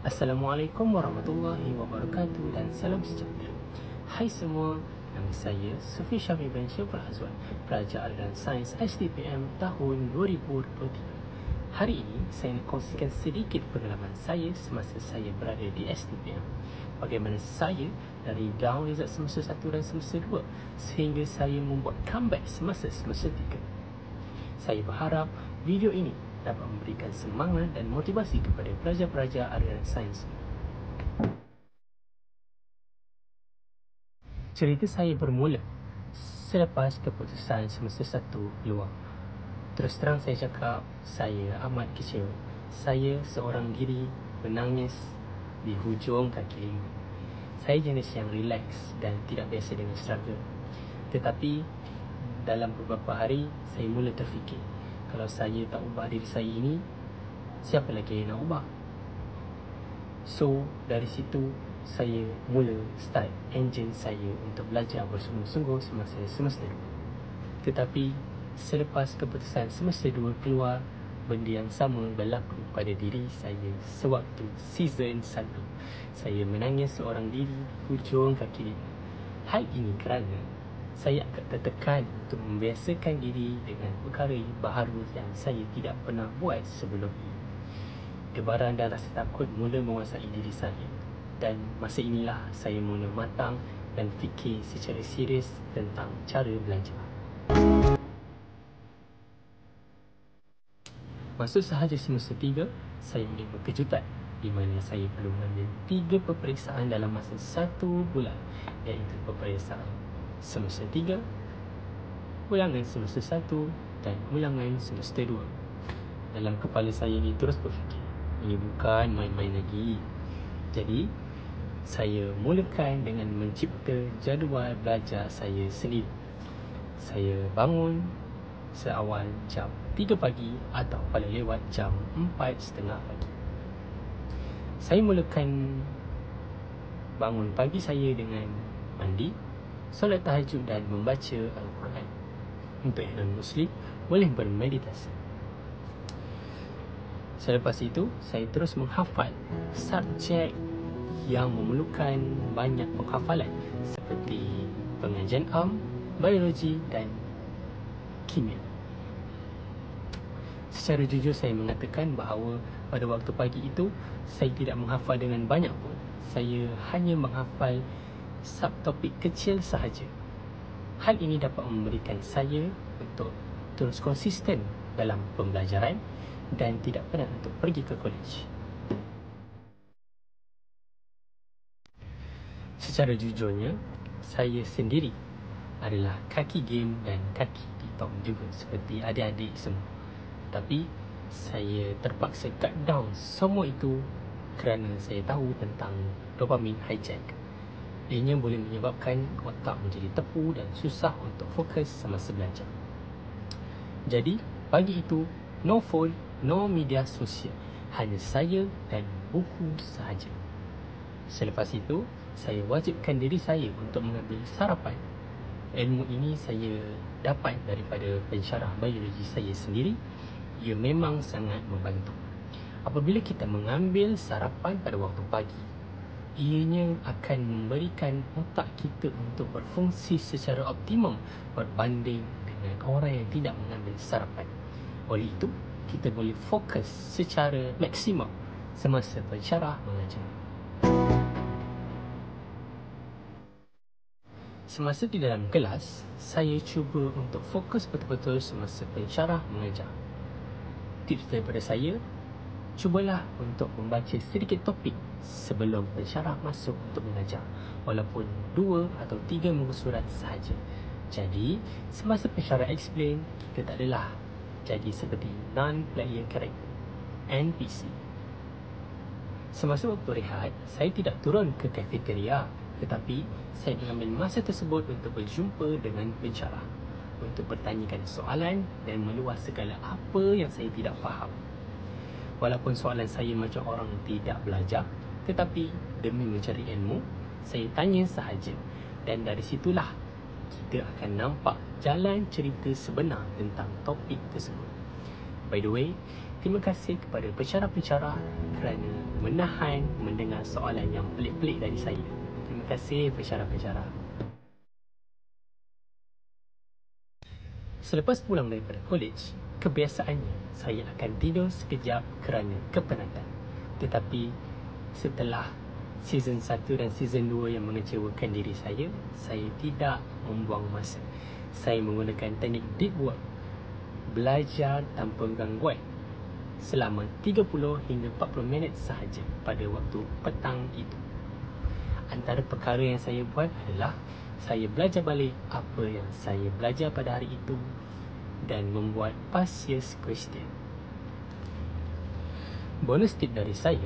Assalamualaikum warahmatullahi wabarakatuh dan salam sejahtera. Hai semua, nama saya Sufi Syamil bin Syaful Azwan, pelajar aliran sains SDPM tahun 2023. Hari ini saya nak kongsikan sedikit pengalaman saya semasa saya berada di SDPM. Bagaimana saya dari down result semester 1 dan semester 2 sehingga saya membuat comeback semasa semester 3. Saya berharap video ini dapat memberikan semangat dan motivasi kepada pelajar-pelajar aliran sains. Cerita saya bermula selepas keputusan semester 1 keluar. Terus terang saya cakap, saya amat kecewa. Saya seorang diri menangis di hujung kaki lima. Saya jenis yang relax dan tidak biasa dengan struggle. Tetapi dalam beberapa hari, saya mula terfikir, kalau saya tak ubah diri saya ini, siapa lagi yang nak ubah? So, dari situ saya mula start engine saya untuk belajar bersungguh-sungguh semasa semester 2. Tetapi selepas keputusan semester 2 keluar, benda yang sama berlaku pada diri saya sewaktu season 1. Saya menangis seorang diri di hujung kaki lima. Hal ini kerana saya agak tertekan untuk membiasakan diri dengan perkara baharu yang saya tidak pernah buat sebelum ini. Debaran dan rasa takut mula menguasai diri saya. Dan masa inilah saya mula matang dan fikir secara serius tentang cara belajar. Masuk sahaja semester 3, saya menerima kejutan di mana saya perlu mengambil 3 peperiksaan dalam masa 1 bulan, iaitu peperiksaan semester 3, ulangan semester 1 dan ulangan semester 2. Dalam kepala saya ni terus berfikir, ini bukan main-main lagi. Jadi, saya mulakan dengan mencipta jadual belajar saya sendiri. Saya bangun seawal jam 3 pagi atau paling lewat jam 4.30 pagi. Saya mulakan bangun pagi saya dengan mandi, solat tahajud dan membaca Al-Quran. Untuk yang non-Muslim, boleh bermeditasi. Selepas itu, saya terus menghafal subjek yang memerlukan banyak penghafalan seperti pengajian am, biologi dan kimia. Secara jujur saya mengatakan bahawa pada waktu pagi itu, saya tidak menghafal dengan banyak pun. Saya hanya menghafal subtopik kecil sahaja. Hal ini dapat memberikan saya untuk terus konsisten dalam pembelajaran dan tidak penat untuk pergi ke college. Secara jujurnya, saya sendiri adalah kaki game dan kaki TikTok juga seperti adik-adik semua. Tapi saya terpaksa cut down semua itu kerana saya tahu tentang dopamine hijack. Ianya boleh menyebabkan otak menjadi tepu dan susah untuk fokus semasa belajar. Jadi, pagi itu, no phone, no media sosial. Hanya saya dan buku sahaja. Selepas itu, saya wajibkan diri saya untuk mengambil sarapan. Ilmu ini saya dapat daripada pensyarah biologi saya sendiri. Ia memang sangat membantu. Apabila kita mengambil sarapan pada waktu pagi, ianya akan memberikan otak kita untuk berfungsi secara optimum berbanding dengan orang yang tidak mengambil sarapan. Oleh itu, kita boleh fokus secara maksimum semasa pensyarah mengajar. Semasa di dalam kelas, saya cuba untuk fokus betul-betul semasa pensyarah mengajar. Tips daripada saya, cubalah untuk membaca sedikit topik sebelum pensyarah masuk untuk mengajar, walaupun 2 atau 3 muka surat sahaja. Jadi, semasa pensyarah explain, kita tak adalah jadi seperti non-player character, NPC. Semasa waktu rehat, saya tidak turun ke kafeteria, tetapi saya mengambil masa tersebut untuk berjumpa dengan pensyarah, untuk bertanyakan soalan dan meluah segala apa yang saya tidak faham. Walaupun soalan saya macam orang tidak belajar, tetapi demi mencari ilmu, saya tanya sahaja. Dan dari situlah kita akan nampak jalan cerita sebenar tentang topik tersebut. By the way, terima kasih kepada pensyarah-pensyarah kerana menahan mendengar soalan yang pelik-pelik dari saya. Terima kasih pensyarah-pensyarah. Selepas pulang daripada college, kebiasaannya saya akan tidur sekejap kerana kepenatan. Tetapi setelah season 1 dan season 2 yang mengecewakan diri saya tidak membuang masa. Saya menggunakan teknik deep work, belajar tanpa gangguan selama 30 hingga 40 minit sahaja pada waktu petang itu. Antara perkara yang saya buat adalah saya belajar balik apa yang saya belajar pada hari itu dan membuat past year's question. Bonus tip dari saya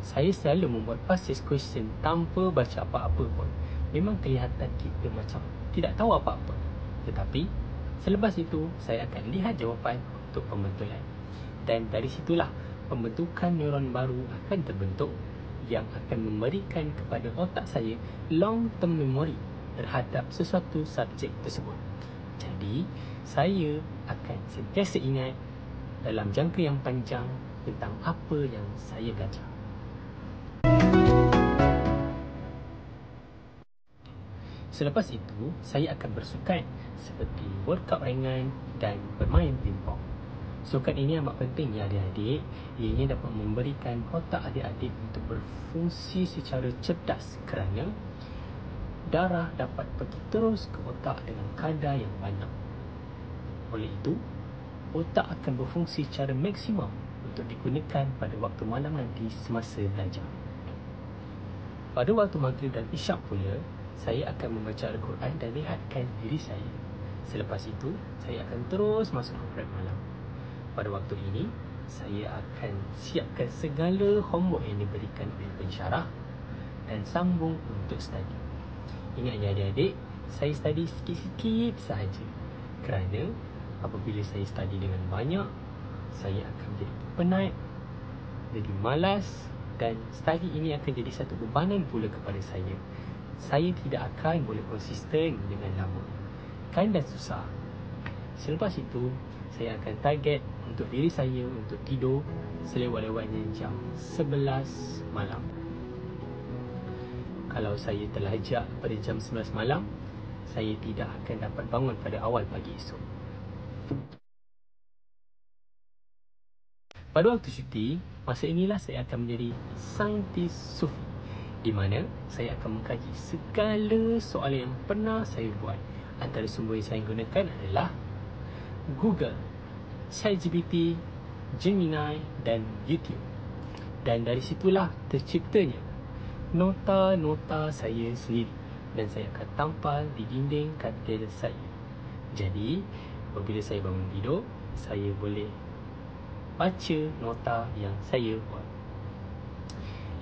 selalu membuat past year's question tanpa baca apa-apa pun. Memang kelihatan kita macam tidak tahu apa-apa. Tetapi selepas itu saya akan lihat jawapan untuk pembentulan. Dan dari situlah pembentukan neuron baru akan terbentuk yang akan memberikan kepada otak saya long term memory terhadap sesuatu subjek tersebut. Jadi, saya akan sentiasa ingat dalam jangka yang panjang tentang apa yang saya belajar. Selepas itu, saya akan bersukan seperti workout ringan dan bermain pingpong. Sukan ini amat penting ya adik-adik. Ianya dapat memberikan otak adik-adik untuk berfungsi secara cerdas kerana darah dapat pergi terus ke otak dengan kadar yang banyak. Oleh itu, otak akan berfungsi secara maksimum untuk digunakan pada waktu malam nanti semasa belajar. Pada waktu maghrib dan isyak pula, saya akan membaca Al-Quran dan rehatkan diri saya. Selepas itu, saya akan terus masuk ke prep malam. Pada waktu ini, saya akan siapkan segala homework yang diberikan oleh pensyarah dan sambung untuk study. Ingat ya adik-adik, saya study sikit-sikit sahaja. Kerana apabila saya study dengan banyak, saya akan jadi penat, jadi malas dan study ini akan jadi satu bebanan pula kepada saya. Saya tidak akan boleh konsisten dengan lama. Kan dan susah. Selepas itu, saya akan target untuk diri saya untuk tidur selewat-lewatnya jam 11 malam. Kalau saya terlajak pada jam 11 malam, saya tidak akan dapat bangun pada awal pagi esok. Pada waktu cuti, masa inilah saya akan menjadi saintis sufi, di mana saya akan mengkaji segala soalan yang pernah saya buat. Antara sumber yang saya gunakan adalah Google, ChatGPT, Gemini dan YouTube. Dan dari situlah terciptanya nota-nota saya sendiri dan saya akan tampal di dinding katil saya. Jadi, apabila saya bangun tidur, saya boleh baca nota yang saya buat.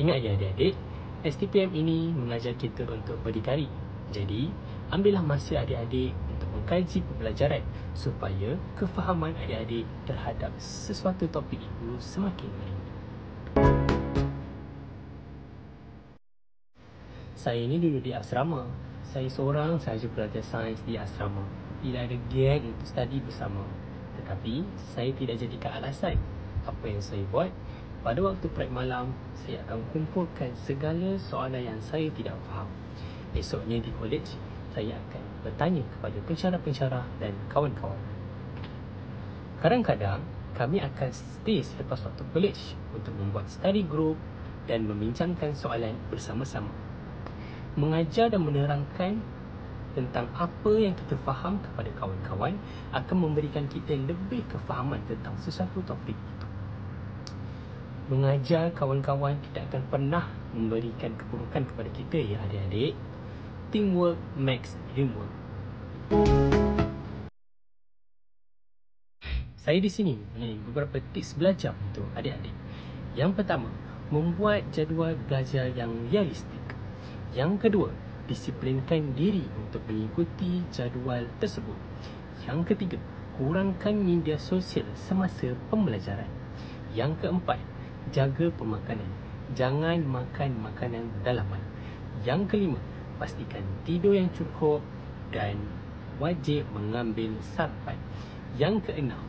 Ingat ya adik-adik, STPM ini mengajar kita untuk berdikari. Jadi, ambillah masa adik-adik untuk mengkaji pembelajaran supaya kefahaman adik-adik terhadap sesuatu topik itu semakin meninggi. Saya ini duduk di asrama. Saya seorang sahaja pelajar sains di asrama. Tidak ada geng untuk study bersama. Tetapi, saya tidak jadikan alasan. Apa yang saya buat, pada waktu prep malam, saya akan kumpulkan segala soalan yang saya tidak faham. Esoknya di college, saya akan bertanya kepada pensyarah-pensyarah dan kawan-kawan. Kadang-kadang, kami akan stay selepas waktu college untuk membuat study group dan membincangkan soalan bersama-sama. Mengajar dan menerangkan tentang apa yang kita faham kepada kawan-kawan akan memberikan kita lebih kefahaman tentang sesuatu topik itu. Mengajar kawan-kawan tidak akan pernah memberikan keburukan kepada kita ya adik-adik. Teamwork makes dream work. Saya di sini mempunyai beberapa tips belajar untuk adik-adik. Yang pertama, membuat jadual belajar yang realistik. Yang kedua, disiplinkan diri untuk mengikuti jadual tersebut. Yang ketiga, kurangkan media sosial semasa pembelajaran. Yang keempat, jaga pemakanan. Jangan makan makanan dalaman. Yang kelima, pastikan tidur yang cukup dan wajib mengambil sarapan. Yang keenam,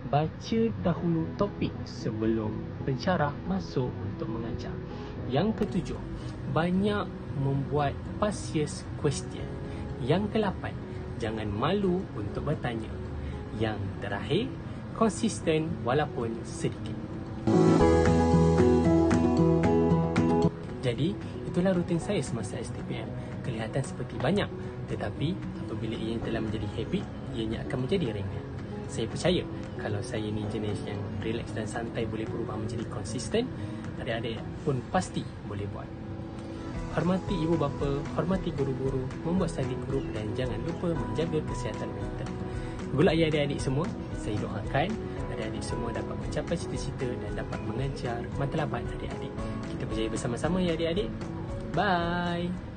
baca dahulu topik sebelum pensyarah masuk untuk mengajar. Yang ketujuh, banyak membuat past year's question. Yang ke-8, jangan malu untuk bertanya. Yang terakhir, konsisten walaupun sedikit. Jadi, itulah rutin saya semasa STPM. Kelihatan seperti banyak, tetapi apabila ia telah menjadi habit, ianya akan menjadi ringan. Saya percaya kalau saya ni jenis yang relax dan santai boleh berubah menjadi konsisten, adik-adik pun pasti boleh buat. Hormati ibu bapa, hormati guru-guru, membuat study group dan jangan lupa menjaga kesihatan mental. Good luck ya adik-adik semua. Saya doakan adik-adik semua dapat mencapai cita-cita dan dapat mengejar matlamat adik-adik. Kita berjaya bersama-sama ya adik-adik. Bye.